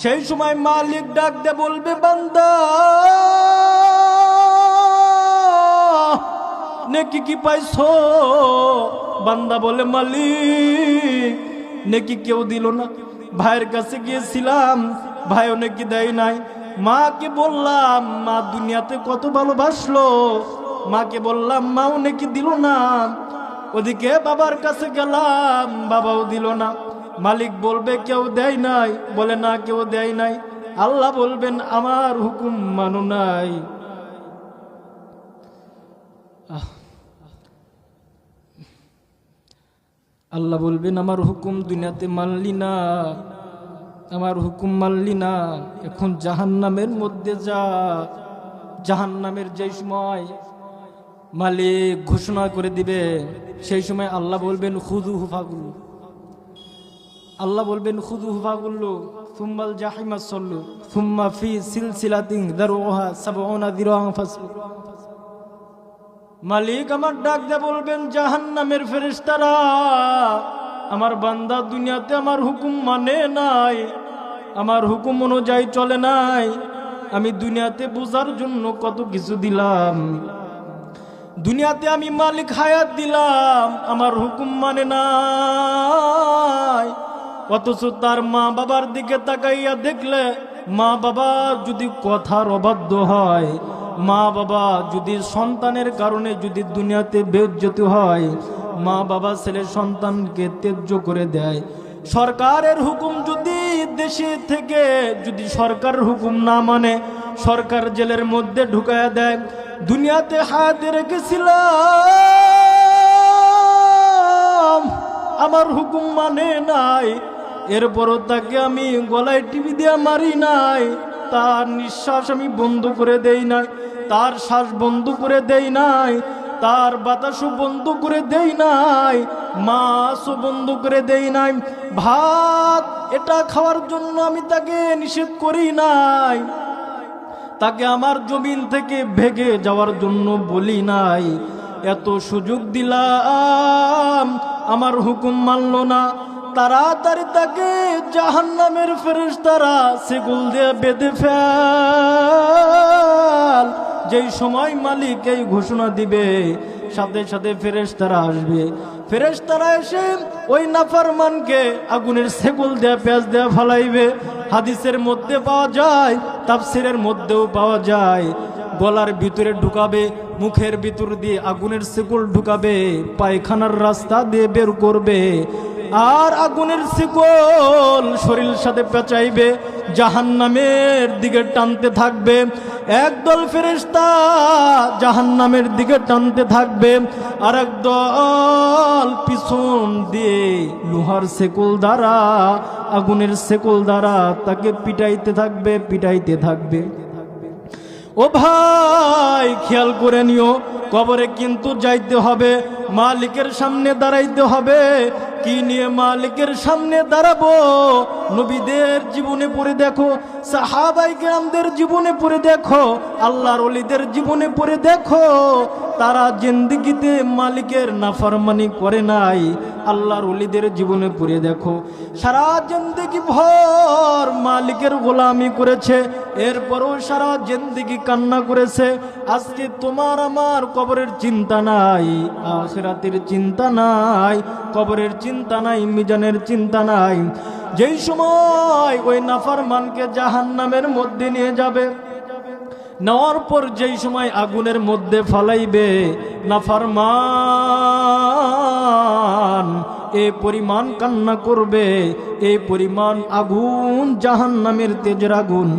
সেই সময় মালিক ডাক দে বলবে, বান্দা নেকি কি পাইছো? বান্দা বলে, মালিক নেকি কেউ দিল না। ভাইয়ের কাছে গিয়েছিলাম, ভাইও নেকি দেয় নাই। মাকে বললাম, মা দুনিয়াতে কত ভালোবাসলো, মাকে বললাম, মাও নেকি দিল না। ওদিকে বাবার কাছে গেলাম, বাবাও দিল না। মালিক বলবে, কেউ দেয় নাই? বলে, না কেউ দেয় নাই। আল্লাহ বলবেন, আমার হুকুম মানো নাই। আল্লাহ বলবেন, আমার হুকুম দুনিয়াতে মানলি না, আমার হুকুম মানলি না, এখন জাহান্নামের মধ্যে যা। জাহান্নামের যে সময় মালিক ঘোষণা করে দিবে, সেই সময় আল্লাহ বলবেন, খুযুহু ফাগুল্লু। আল্লাহ বলবেন, খুযুহু ফাগুল্লু সুম্মাল জাহিমা সাল্লু সুম্মা ফি সিলসিলাতিন যারউহা সাবউনা যিরাআন ফাসলুক। মালিক আমার ডাক দিয়ে বলবেন, জাহান্নামের ফেরেশতারা, আমার বান্দা দুনিয়াতে আমার হুকুম মানে নাই, আমার হুকুম অনুযায়ী চলে নাই। আমি দুনিয়াতে বোঝার জন্য কত কিছু দিলাম, দুনিয়াতে আমি মালিক হায়াত দিলাম, আমার হুকুম মানে নাই। অথচ তার মা বাবার দিকে তাকাইয়া দেখলে, মা বাবা যদি কথার অবাধ্য হয়, মা বাবা যদি সন্তানের কারণে যদি দুনিয়াতে বেইজ্জতি হয়, মা বাবা ছেলে সন্তানকে ত্যায্য করে দেয়, সরকারের হুকুম যদি দেশে থেকে যদি সরকারের হুকুম না মানে সরকার জেলের মধ্যে ঢুকায়া দেয়। দুনিয়াতে হায়াতে রেখেছিলাম, আমার হুকুম মানে নাই, এরপরও তাকে আমি গলায় টিপি দিয়ে মারি নাই, তার নিঃশ্বাস আমি বন্ধ করে দেই নাই, তার শ্বাস বন্ধ করে দেই নাই, তার বাতাসও বন্ধ করে দেই নাই, মাছও বন্ধ করে দেই নাই, ভাত এটা খাওয়ার জন্য আমি তাকে নিষেধ করি নাই, তাকে আমার জমিন থেকে ভেগে যাওয়ার জন্য বলি নাই। এত সুযোগ দিলাম, আমার হুকুম মানলো না। তাড়াতাড়ি তাকে জাহান্নামের ফেরেশতারা সেগুল দিয়ে বেঁধে ফেল। যেই সময় মালিক এই ঘোষণা দিবে, সাথে সাথে ফেরেশতারা আসবে। ফেরেশতারা এসে ওই নাফরমানকে আগুনের সেগুল দিয়ে পেঁচ দিয়ে ফালাইবে। হাদিসের মধ্যে পাওয়া যায়, তাফসিরের মধ্যেও পাওয়া যায়, গলার ভিতরে ঢুকাবে, মুখের ভিতর দিয়ে আগুনের সেগুল ঢুকাবে, পায়খানার রাস্তা দিয়ে বের করবে, আর আগুনের শিকল শরীরের সাথে পেঁচাইবে, জাহান্নামের দিকে টানতে থাকবে। একদল ফেরেশতা জাহান্নামের দিকে টানতে থাকবে, আর একদল পিছন দিয়ে লোহার শেকল দ্বারা, আগুনের শেকল দ্বারা তাকে পিটাইতে থাকবে, পিটাইতে থাকবে। ও ভাই, খেয়াল করে নিও, কবরে কিন্তু যাইতে হবে, মালিকের সামনে দাঁড়াইতে হবে। কি নিয়ে মালিকের সামনে দাঁড়াবো? নবীদের জীবনে পড়ে দেখো, সাহাবায়ে কেরামদের জীবনে পড়ে দেখো, আল্লাহর ওলিদের জীবনে পড়ে দেখো, তারা জিন্দেগিতে মালিকের নাফরমানি করে নাই। আল্লাহর ওলিদের জীবনে পড়ে দেখো, সারা জিন্দেগি ভর মালিকের গোলামি করেছে, এরপরও সারা জিন্দেগি কান্না করেছে। আজকে তোমার আমার কবরের চিন্তা নাই, আখিরাতের চিন্তা নাই, কবরের চিন্তা নাই, মিজানের চিন্তা নাই। যেই সময় ওই নাফরমানকে জাহান্নামের মধ্যে নিয়ে যাবে, নেওয়ার পর যেই সময় আগুনের মধ্যে ফালাইবে, নাফরমান এই পরিমাণ কান্না করবে, এই পরিমাণ আগুন, জাহান্নামের তেজের আগুন।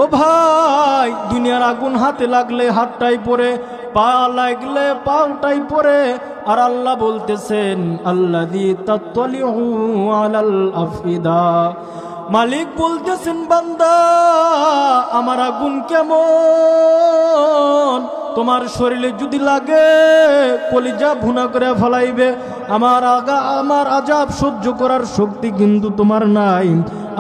ও ভাই, দুনিয়ার আগুন হাতে লাগলে হাতটাই পড়ে, পা লাগলে পাটাই পড়ে। আর আল্লাহ বলতেছেন, আল্লাযী তাত্তালিউ আলাল আফিদা। মালিক বলতেছেন, বান্দা আমার আগুন কেমন, তোমার শরীরে যদি লাগে কলিজা ভুনা করে ফলাইবে। আমার আজাব সহ্য করার শক্তি কিন্তু তোমার নাই।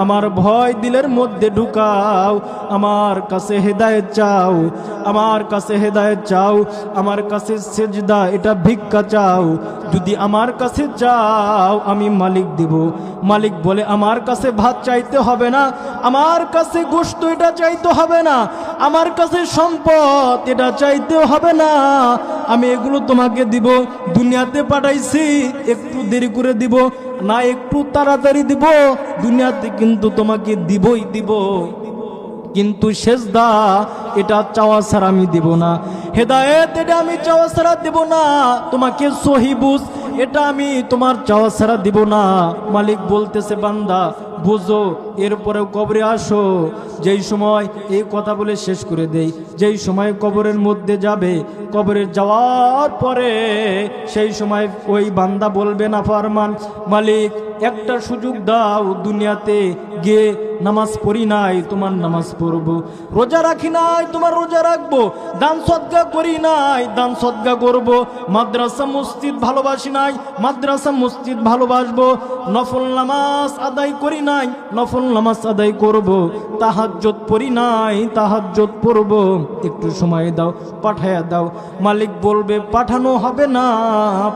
আমার ভয় দিলের মধ্যে ঢুকাও, আমার কাছে হেদায়েত চাও, আমার কাছে হেদায়েত চাও, আমার কাছে সেজদা এটা ভিক্ষা চাও। যদি আমার কাছে চাও আমি মালিক দিব। মালিক বলে আমার কাছে ভাত চাইতে হবে না, আমার কাছে গোশত এটা চাইতে হবে না, আমার কাছে সম্পদ এটা চাইতে হবে না, আমি এগুলো তোমাকে দিব। দুনিয়াতে পাঠাইছি একটু দেরি করে দিব না, একটু তাড়াতাড়ি দিব, দুনিয়াতে কিন্তু তোমাকে দিবই দিব। কিন্তু সেজদা এটা চাওয়া ছাড়া আমি দিব না, হেদায়েত এটা আমি চাওয়া ছাড়া দিব না, তোমাকে সহি বুঝ এটা আমি তোমার চাওয়া ছাড়া দিব না। মালিক বলতেছে বান্দা বুঝো, এরপরেও কবরে আসো। যেই সময় এই কথা বলে শেষ করে দেই, যেই সময় কবরের মধ্যে যাবে, কবরে যাওয়ার পরে সেই সময় ওই বান্দা বলবে না ফরমান, মালিক একটা সুযোগ দাও, দুনিয়াতে গিয়ে নামাজ পড়ি নাই, তোমার নামাজ পড়বো, রোজা রাখি নাই, তোমার রোজা রাখবো, দান সদকা করি নাই, দান সদকা করব, মাদ্রাসা মসজিদ ভালোবাসি নাই, মাদ্রাসা মসজিদ ভালোবাসবো, নফল নামাজ আদায় করি নাই, নফল নামাজ আদায় করব, তাহাজ্জুদ পড়ি নাই, তাহাজ্জুদ পড়ব, একটু সময় দাও, পাঠায়া দাও। মালিক বলবে পাঠানো হবে না,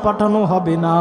পাঠানো হবে না।